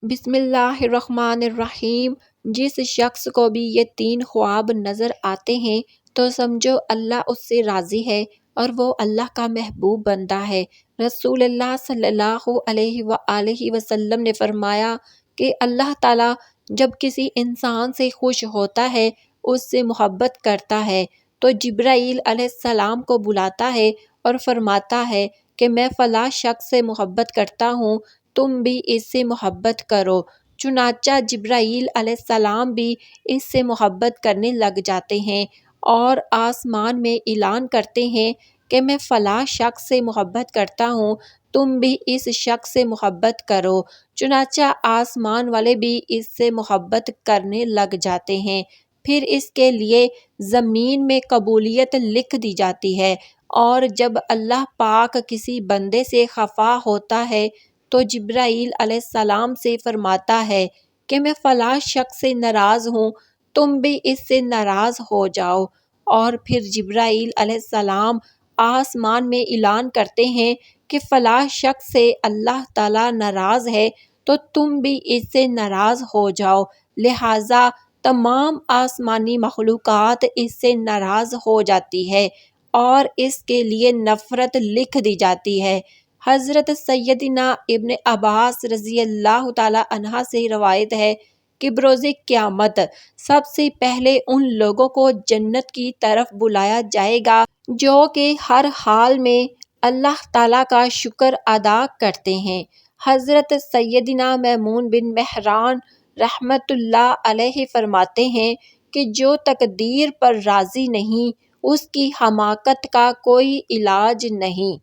بسم اللہ الرحمن الرحیم۔ جس شخص کو بھی یہ 3 خواب نظر آتے ہیں تو سمجھو اللہ اس سے راضی ہے اور وہ اللہ کا محبوب بندہ ہے۔ رسول اللہ صلی اللہ علیہ وآلہ وسلم نے فرمایا کہ اللہ تعالیٰ جب کسی انسان سے خوش ہوتا ہے، اس سے محبت کرتا ہے، تو جبرائیل علیہ السلام کو بلاتا ہے اور فرماتا ہے کہ میں فلاں شخص سے محبت کرتا ہوں، تم بھی اس سے محبت کرو۔ چنانچہ جبرائیل علیہ السلام بھی اس سے محبت کرنے لگ جاتے ہیں اور آسمان میں اعلان کرتے ہیں کہ میں فلاں شخص سے محبت کرتا ہوں، تم بھی اس شخص سے محبت کرو۔ چنانچہ آسمان والے بھی اس سے محبت کرنے لگ جاتے ہیں۔ پھر اس کے لیے زمین میں قبولیت لکھ دی جاتی ہے، اور جب اللہ پاک کسی بندے سے خفا ہوتا ہے تو جبرائیل علیہ السلام سے فرماتا ہے کہ میں فلاں شخص سے ناراض ہوں، تم بھی اس سے ناراض ہو جاؤ، اور پھر جبرائیل علیہ السلام آسمان میں اعلان کرتے ہیں کہ فلاں شخص سے اللہ تعالیٰ ناراض ہے تو تم بھی اس سے ناراض ہو جاؤ، لہٰذا تمام آسمانی مخلوقات اس سے ناراض ہو جاتی ہے اور اس کے لیے نفرت لکھ دی جاتی ہے۔ حضرت سیدنا ابن عباس رضی اللہ تعالیٰ عنہ سے روایت ہے کہ بروز قیامت سب سے پہلے ان لوگوں کو جنت کی طرف بلایا جائے گا جو کہ ہر حال میں اللہ تعالیٰ کا شکر ادا کرتے ہیں۔ حضرت سیدنا میمون بن مہران رحمت اللہ علیہ فرماتے ہیں کہ جو تقدیر پر راضی نہیں، اس کی حماقت کا کوئی علاج نہیں۔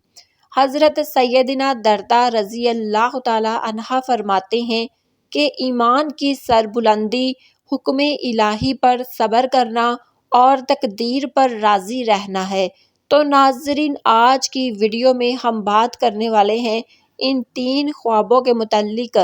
حضرت سیدنا درداء رضی اللہ تعالی عنہ فرماتے ہیں کہ ایمان کی سربلندی حکم الہی پر صبر کرنا اور تقدیر پر راضی رہنا ہے۔ تو ناظرین، آج کی ویڈیو میں ہم بات کرنے والے ہیں ان 3 خوابوں کے متعلق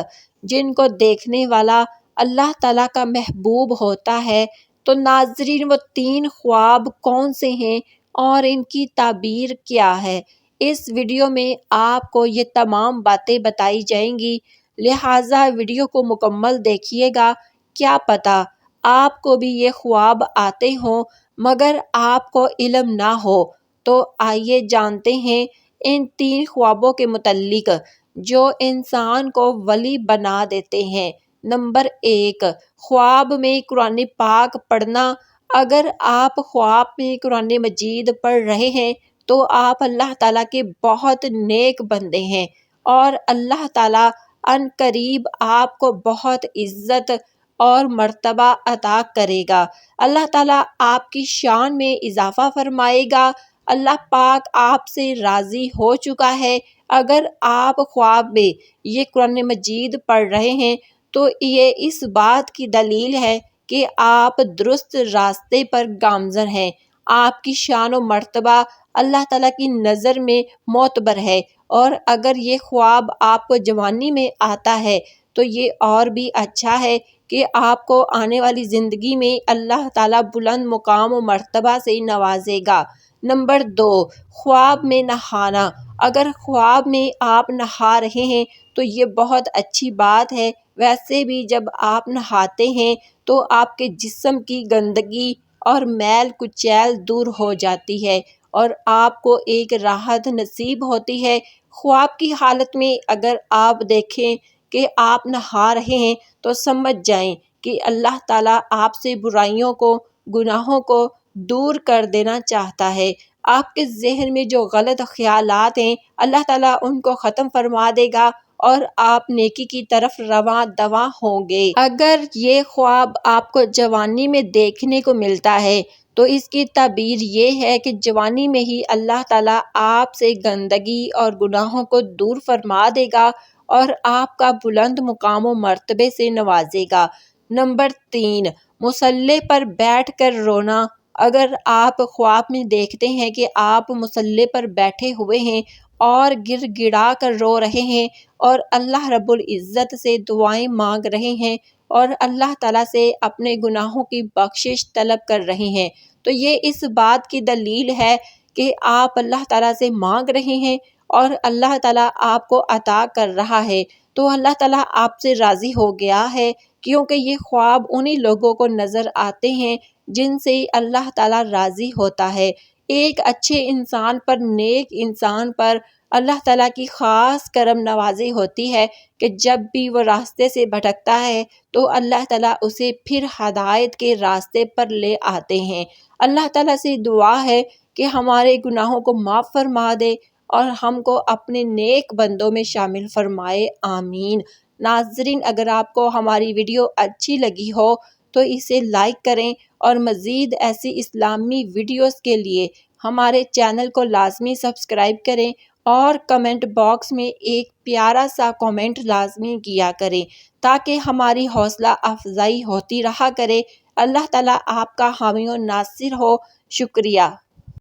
جن کو دیکھنے والا اللہ تعالیٰ کا محبوب ہوتا ہے۔ تو ناظرین، وہ 3 خواب کون سے ہیں اور ان کی تعبیر کیا ہے؟ اس ویڈیو میں آپ کو یہ تمام باتیں بتائی جائیں گی، لہٰذا ویڈیو کو مکمل دیکھیے گا۔ کیا پتہ آپ کو بھی یہ خواب آتے ہوں مگر آپ کو علم نہ ہو۔ تو آئیے جانتے ہیں ان 3 خوابوں کے متعلق جو انسان کو ولی بنا دیتے ہیں۔ نمبر 1، خواب میں قرآن پاک پڑھنا۔ اگر آپ خواب میں قرآن مجید پڑھ رہے ہیں تو آپ اللہ تعالیٰ کے بہت نیک بندے ہیں اور اللہ تعالیٰ عن قریب آپ کو بہت عزت اور مرتبہ عطا کرے گا۔ اللہ تعالیٰ آپ کی شان میں اضافہ فرمائے گا۔ اللہ پاک آپ سے راضی ہو چکا ہے۔ اگر آپ خواب میں یہ قرآن مجید پڑھ رہے ہیں تو یہ اس بات کی دلیل ہے کہ آپ درست راستے پر گامزن ہیں۔ آپ کی شان و مرتبہ اللہ تعالیٰ کی نظر میں معتبر ہے، اور اگر یہ خواب آپ کو جوانی میں آتا ہے تو یہ اور بھی اچھا ہے کہ آپ کو آنے والی زندگی میں اللہ تعالیٰ بلند مقام و مرتبہ سے نوازے گا۔ نمبر 2، خواب میں نہانا۔ اگر خواب میں آپ نہا رہے ہیں تو یہ بہت اچھی بات ہے۔ ویسے بھی جب آپ نہاتے ہیں تو آپ کے جسم کی گندگی اور میل کچیل دور ہو جاتی ہے اور آپ کو ایک راحت نصیب ہوتی ہے۔ خواب کی حالت میں اگر آپ دیکھیں کہ آپ نہا رہے ہیں تو سمجھ جائیں کہ اللہ تعالیٰ آپ سے برائیوں کو، گناہوں کو دور کر دینا چاہتا ہے۔ آپ کے ذہن میں جو غلط خیالات ہیں اللہ تعالیٰ ان کو ختم فرما دے گا اور آپ نیکی کی طرف رواں دواں ہوں گے۔ اگر یہ خواب آپ کو جوانی میں دیکھنے کو ملتا ہے تو اس کی تعبیر یہ ہے کہ جوانی میں ہی اللہ تعالیٰ آپ سے گندگی اور گناہوں کو دور فرما دے گا اور آپ کا بلند مقام و مرتبے سے نوازے گا۔ نمبر 3، مصلی پر بیٹھ کر رونا۔ اگر آپ خواب میں دیکھتے ہیں کہ آپ مصلی پر بیٹھے ہوئے ہیں اور گر گڑا کر رو رہے ہیں اور اللہ رب العزت سے دعائیں مانگ رہے ہیں اور اللہ تعالیٰ سے اپنے گناہوں کی بخشش طلب کر رہے ہیں، تو یہ اس بات کی دلیل ہے کہ آپ اللہ تعالیٰ سے مانگ رہے ہیں اور اللہ تعالیٰ آپ کو عطا کر رہا ہے۔ تو اللہ تعالیٰ آپ سے راضی ہو گیا ہے، کیونکہ یہ خواب انہی لوگوں کو نظر آتے ہیں جن سے اللہ تعالیٰ راضی ہوتا ہے۔ ایک اچھے انسان پر، نیک انسان پر اللہ تعالیٰ کی خاص کرم نوازی ہوتی ہے کہ جب بھی وہ راستے سے بھٹکتا ہے تو اللہ تعالیٰ اسے پھر ہدایت کے راستے پر لے آتے ہیں۔ اللہ تعالیٰ سے دعا ہے کہ ہمارے گناہوں کو معاف فرما دے اور ہم کو اپنے نیک بندوں میں شامل فرمائے، آمین۔ ناظرین، اگر آپ کو ہماری ویڈیو اچھی لگی ہو تو اسے لائک کریں اور مزید ایسی اسلامی ویڈیوز کے لیے ہمارے چینل کو لازمی سبسکرائب کریں اور کمنٹ باکس میں ایک پیارا سا کمنٹ لازمی کیا کریں تاکہ ہماری حوصلہ افزائی ہوتی رہا کرے۔ اللہ تعالیٰ آپ کا حامی و ناصر ہو۔ شکریہ۔